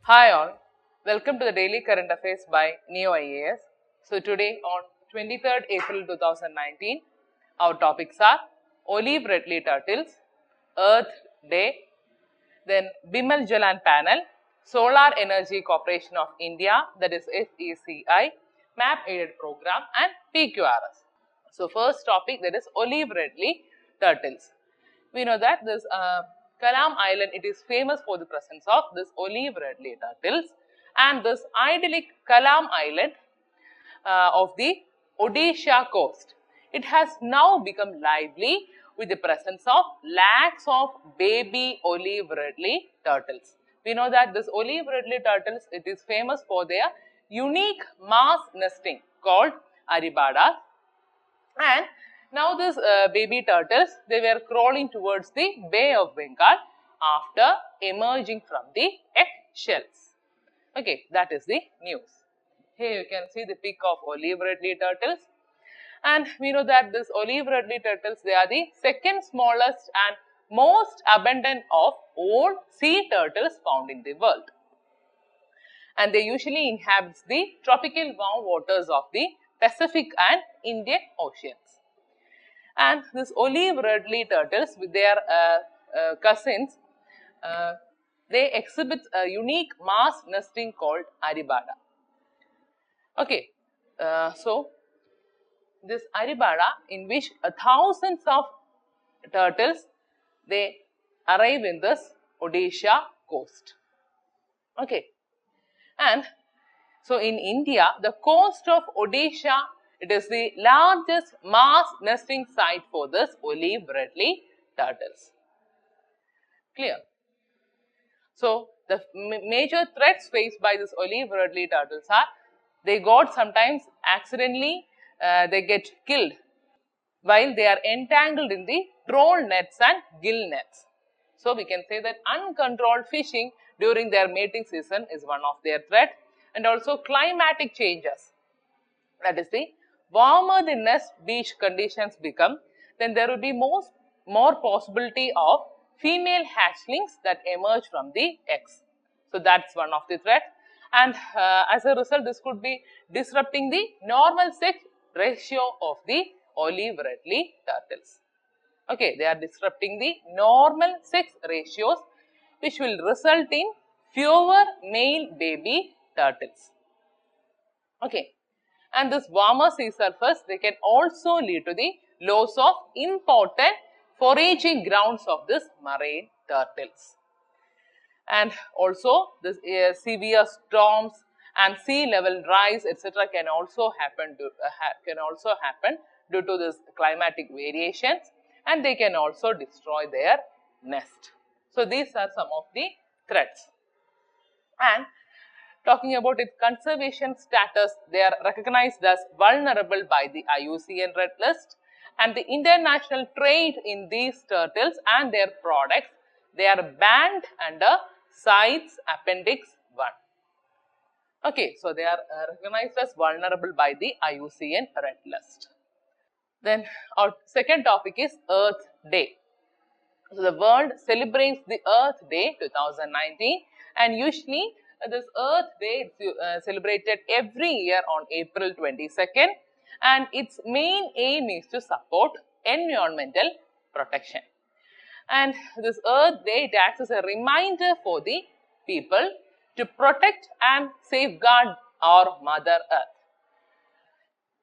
Hi all, welcome to the Daily Current Affairs by Ekam IAS. So today on 23rd April 2019, our topics are olive redley turtles, Earth Day, then Bimal Jalan Panel, Solar Energy Corporation of India, that is FECI, MAP aided program and PQRS. So first topic, that is olive redley turtles. We know that this Kalam Island, it is famous for the presence of this olive redley turtles, and this idyllic Kalam Island of the Odisha coast. It has now become lively with the presence of lakhs of baby olive redley turtles. We know that this olive redley turtles, it is famous for their unique mass nesting called aribadas. And now these baby turtles, they were crawling towards the Bay of Bengal after emerging from the egg shells. Okay, that is the news. Here you can see the pic of olive redley turtles. And we know that this olive redley turtles, they are the second smallest and most abundant of all sea turtles found in the world. And they usually inhabit the tropical warm waters of the Pacific and Indian Oceans. And this olive redley turtles with their cousins, they exhibit a unique mass nesting called aribada. Okay, so this aribada, in which thousands of turtles, they arrive in this Odisha coast. Okay, and so in India, the coast of Odisha, it is the largest mass nesting site for this olive redley turtles. Clear? So the major threats faced by this olive redley turtles are, they got sometimes accidentally, they get killed while they are entangled in the troll nets and gill nets. So we can say that uncontrolled fishing during their mating season is one of their threats, and also climatic changes. That is, the warmer the nest beach conditions become, then there will be more possibility of female hatchlings that emerge from the eggs. So that's one of the threats, and as a result, this could be disrupting the normal sex ratio of the olive redley turtles. Okay, they are disrupting the normal sex ratios, which will result in fewer male baby turtles. Okay, and this warmer sea surface, they can also lead to the loss of important foraging grounds of this marine turtles. And also this severe storms and sea level rise, etc., can also happen due to this climatic variations, and they can also destroy their nest. So these are some of the threats. And talking about its conservation status, they are recognized as vulnerable by the IUCN Red List, and the international trade in these turtles and their products, they are banned under CITES Appendix 1. Okay, so they are recognized as vulnerable by the IUCN Red List. Then our second topic is Earth Day. So the world celebrates the Earth Day 2019, and usually this Earth Day is celebrated every year on April 22nd, and its main aim is to support environmental protection. And this Earth Day, it acts as a reminder for the people to protect and safeguard our Mother Earth,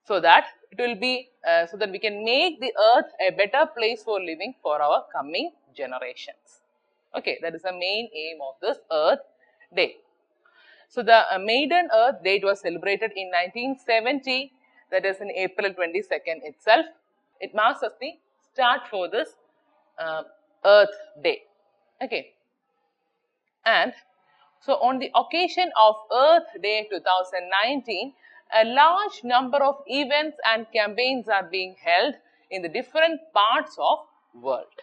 so that it will be so that we can make the earth a better place for living for our coming generations. Okay, that is the main aim of this Earth Day. So the maiden Earth Day was celebrated in 1970, that is in April 22nd itself. It marks as the start for this Earth Day. Okay, and so on the occasion of Earth Day 2019, a large number of events and campaigns are being held in the different parts of world.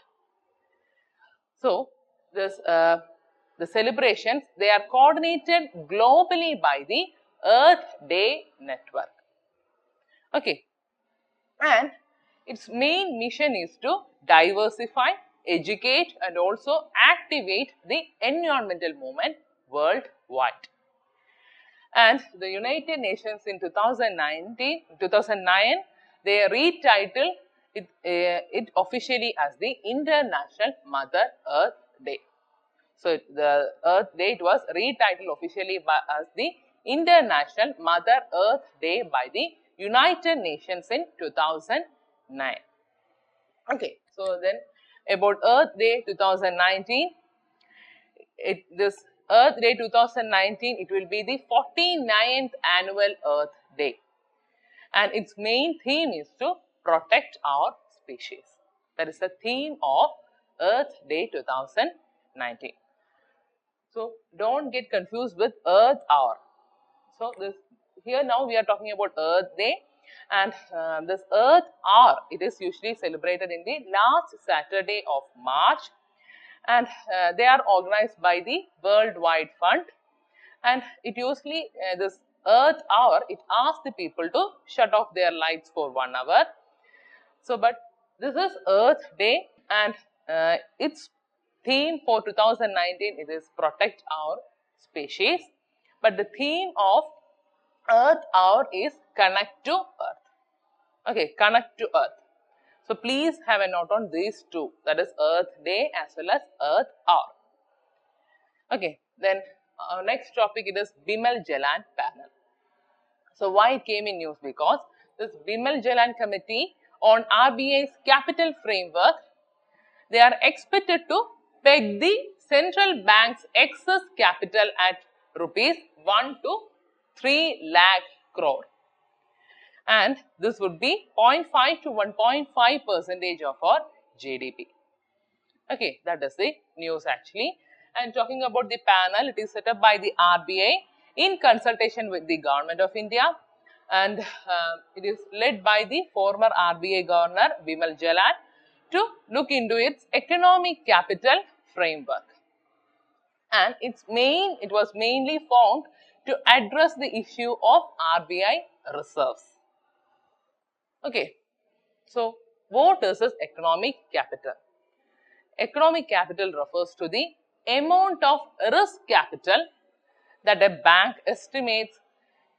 So this the celebrations, they are coordinated globally by the Earth Day Network. Okay, and its main mission is to diversify, educate, and also activate the environmental movement worldwide. And the United Nations in 2009, they retitled it officially as the International Mother Earth Day. So the Earth Day, it was retitled officially as the International Mother Earth Day by the United Nations in 2009. Okay, so then about Earth Day 2019, this Earth Day 2019, it will be the 49th annual Earth Day, and its main theme is to protect our species. That is the theme of Earth Day 2019. So don't get confused with Earth Hour. So this here now we are talking about Earth Day, and this Earth Hour, it is usually celebrated in the last Saturday of March, and they are organized by the Worldwide Fund, and it usually this Earth Hour, it asks the people to shut off their lights for 1 hour. So but this is Earth Day, and its theme for 2019, it is protect our species, but the theme of Earth Hour is connect to Earth. Okay, connect to Earth. So please have a note on these two, that is Earth Day as well as Earth Hour. Okay, then our next topic, it is Bimal Jalan panel. So why it came in news? Because this Bimal Jalan committee on RBI's capital framework, they are expected to peg the central bank's excess capital at rupees 1 to 3 lakh crore. And this would be 0.5 to 1.5% of our GDP. Okay, that is the news actually. And talking about the panel, it is set up by the RBI in consultation with the Government of India, and it is led by the former RBI Governor Bimal Jalan to look into its economic capital framework. And it was mainly formed to address the issue of RBI reserves. Okay, so what is this economic capital? Economic capital refers to the amount of risk capital that a bank estimates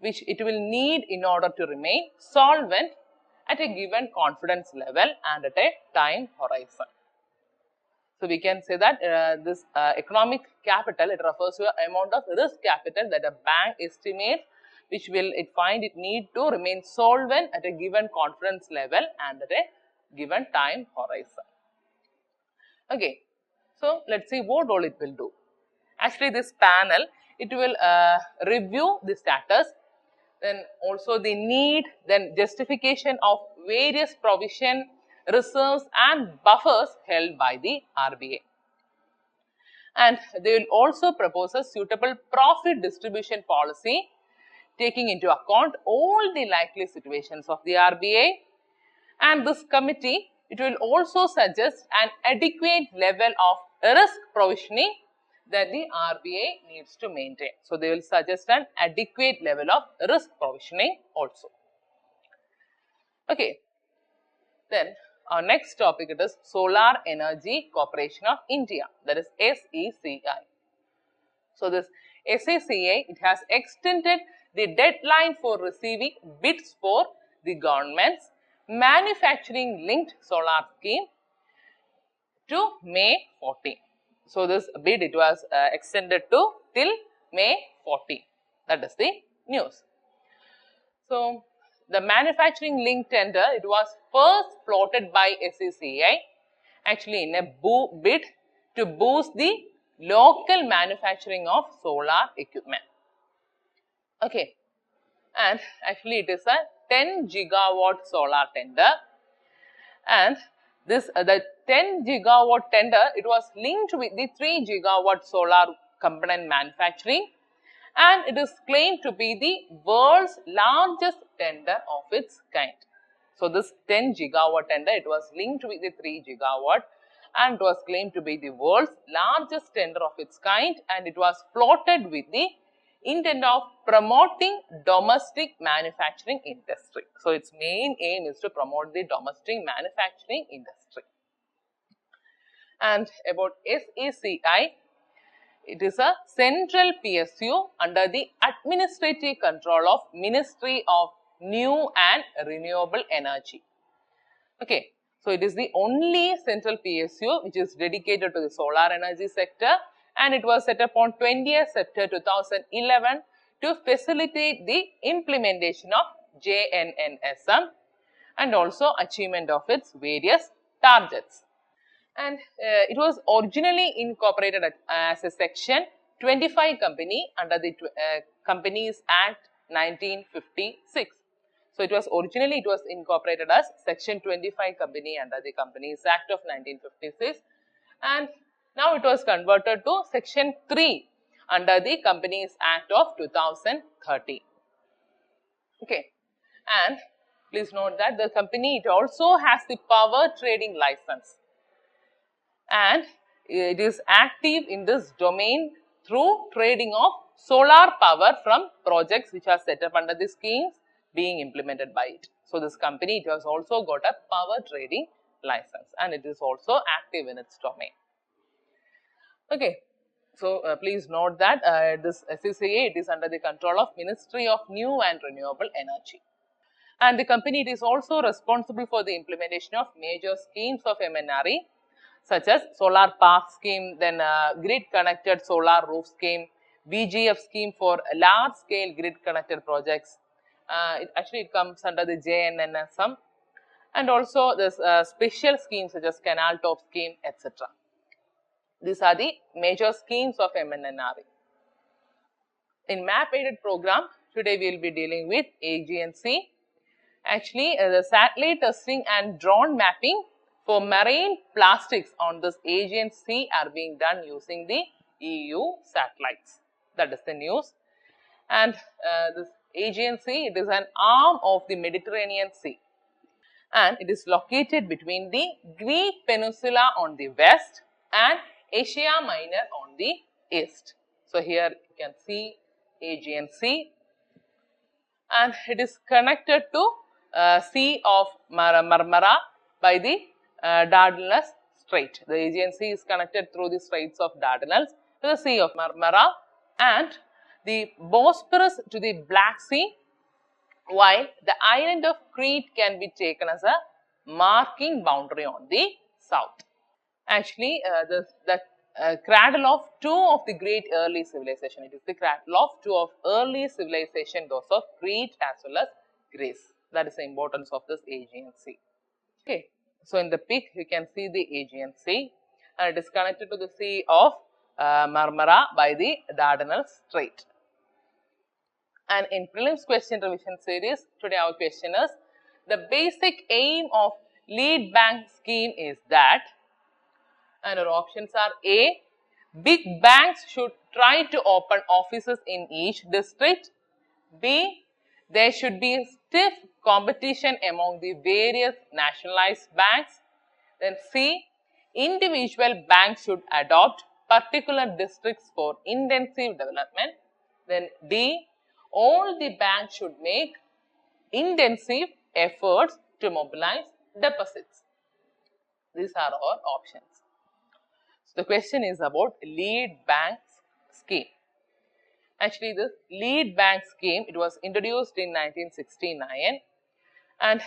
which it will need in order to remain solvent at a given confidence level and at a time horizon. So we can say that this economic capital, it refers to the amount of risk capital that a bank estimates which will it find it need to remain solvent at a given confidence level and at a given time horizon. Okay, so let's see what all it will do. Actually, this panel, it will review the status, then also the need, then justification of various provision, reserves and buffers held by the RBI. And they will also propose a suitable profit distribution policy taking into account all the likely situations of the RBI. And this committee, it will also suggest an adequate level of risk provisioning that the RBI needs to maintain. So they will suggest an adequate level of risk provisioning also. Okay, then our next topic, it is Solar Energy Corporation of India, that is SECI. So this SECI, it has extended the deadline for receiving bids for the government's manufacturing linked solar scheme to May 14. So this bid, it was extended to till May 14. That is the news. So the manufacturing linked tender, it was first floated by SECI actually in a bid to boost the local manufacturing of solar equipment. Okay, and actually it is a 10 gigawatt solar tender, and this the 10 gigawatt tender, it was linked with the 3 gigawatt solar component manufacturing, and it is claimed to be the world's largest tender of its kind. So this 10 gigawatt tender, it was linked with the 3 gigawatt and it was claimed to be the world's largest tender of its kind, and it was floated with the intent of promoting domestic manufacturing industry. So its main aim is to promote the domestic manufacturing industry. And about SECI, It is a central PSU under the administrative control of Ministry of New and Renewable Energy. Okay, so it is the only central PSU which is dedicated to the solar energy sector, and it was set up on 20th September 2011 to facilitate the implementation of JNNSM and also achievement of its various targets. And it was originally incorporated as a section 25 company under the Companies Act 1956. So, it was incorporated as section 25 company under the Companies Act of 1956, and now it was converted to section 3 under the Companies Act of 2013. Okay, and please note that the company, it also has the power trading license, and it is active in this domain through trading of solar power from projects which are set up under the schemes being implemented by it. So, this company, it has also got a power trading license, and it is also active in its domain. Okay. So, please note that this FECAI, it is under the control of Ministry of New and Renewable Energy. And the company, it is also responsible for the implementation of major schemes of MNRE such as Solar Park Scheme, then Grid Connected Solar Roof Scheme, VGF scheme for large scale grid connected projects. It comes under the JNNSM, and also this special schemes such as Canal Top Scheme, etc. These are the major schemes of MNRE. In map aided program, today we will be dealing with agency. Actually, the satellite testing and drone mapping for marine plastics on this agency are being done using the EU satellites. That is the news. And this agency, it is an arm of the Mediterranean Sea, and it is located between the Greek Peninsula on the west and Asia Minor on the east. So, here you can see Aegean Sea, and it is connected to Sea of Marmara by the Dardanelles Strait. The Aegean Sea is connected through the Straits of Dardanelles to the Sea of Marmara, and the Bosporus to the Black Sea, while the island of Crete can be taken as a marking boundary on the south. Actually, the cradle of two of the great early civilization. It is the cradle of two of early civilization, those of Crete as well as Greece. That is the importance of this Aegean Sea. Okay. So, in the pic you can see the Aegean Sea, and it is connected to the Sea of Marmara by the Dardanelles Strait. And in prelims question revision series, today our question is, the basic aim of lead bank scheme is that, and our options are A, big banks should try to open offices in each district. B, there should be stiff competition among the various nationalized banks. Then C, individual banks should adopt particular districts for intensive development. Then D, all the banks should make intensive efforts to mobilize deposits. These are our options. So, the question is about lead bank scheme. Actually, this lead bank scheme, it was introduced in 1969, and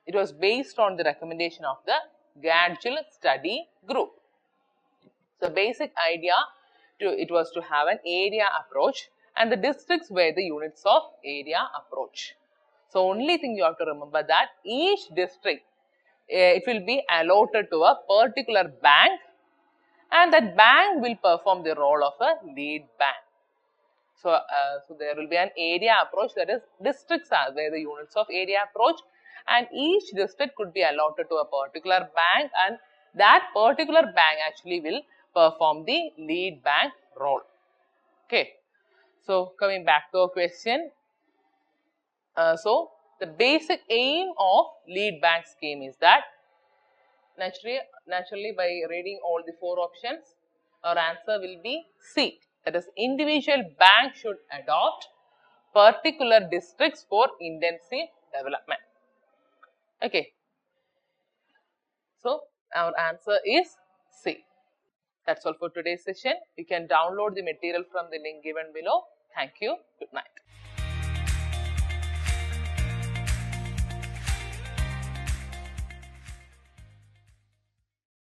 it was based on the recommendation of the Gradual Study Group. So, basic idea it was to have an area approach, and the districts were the units of area approach. So, only thing you have to remember that each district, it will be allotted to a particular bank, and that bank will perform the role of a lead bank. So, there will be an area approach, that is districts are where the units of area approach, and each district could be allotted to a particular bank, and that particular bank actually will perform the lead bank role. Okay. So, coming back to our question, so the basic aim of lead bank scheme is that, naturally by reading all the four options, our answer will be C, that is individual bank should adopt particular districts for intensive development. Okay. So, our answer is C. That's all for today's session. You can download the material from the link given below. Thank you. Good night.